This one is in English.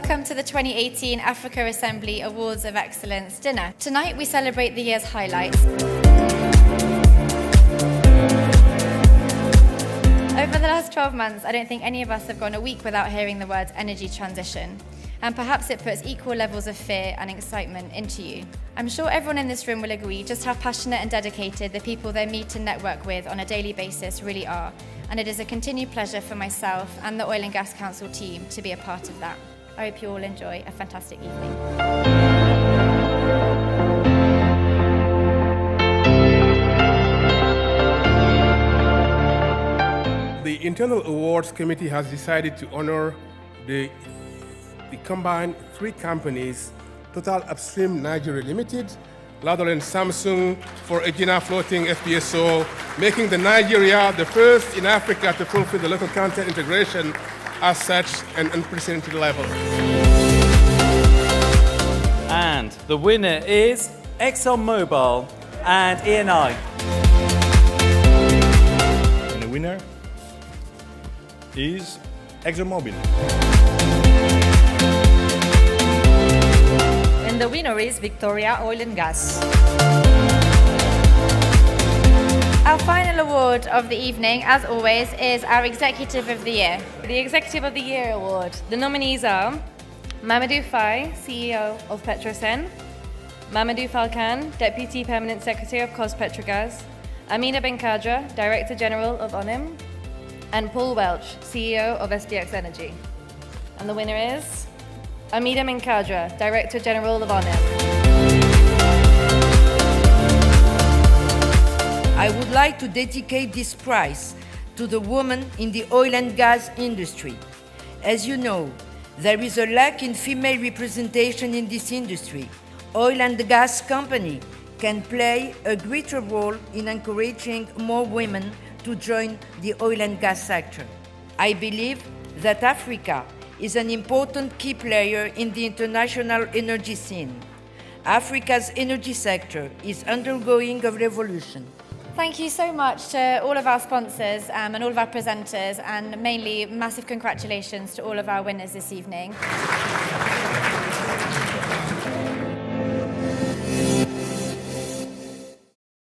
Welcome to the 2018 Africa Assembly Awards of Excellence dinner. Tonight we celebrate the year's highlights. Over the last 12 months, I don't think any of us have gone a week without hearing the words energy transition. And perhaps it puts equal levels of fear and excitement into you. I'm sure everyone in this room will agree just how passionate and dedicated the people they meet and network with on a daily basis really are. And it is a continued pleasure for myself and the Oil and Gas Council team to be a part of that. I hope you all enjoy a fantastic evening. The Internal Awards Committee has decided to honor the combined three companies, Total Upstream Nigeria Limited, Ladolin Samsung for Egina Floating FPSO, making the Nigeria the first in Africa to fulfill the local content integration as such an unprecedented level. And the winner is ExxonMobil and Eni. And the winner is ExxonMobil. And the winner is Victoria Oil and Gas. Our final award of the evening, as always, is our Executive of the Year. The Executive of the Year Award. The nominees are Mamadou Faye, CEO of Petrosen, Mamadou Falcane, Deputy Permanent Secretary of COS Petrogas, Amina Benkadra, Director General of ONIM, and Paul Welch, CEO of SDX Energy. And the winner is Amina Benkadra, Director General of ONIM. I would like to dedicate this prize to the women in the oil and gas industry. As you know, there is a lack in female representation in this industry. Oil and gas companies can play a greater role in encouraging more women to join the oil and gas sector. I believe that Africa is an important key player in the international energy scene. Africa's energy sector is undergoing a revolution. Thank you so much to all of our sponsors and all of our presenters, and mainly massive congratulations to all of our winners this evening.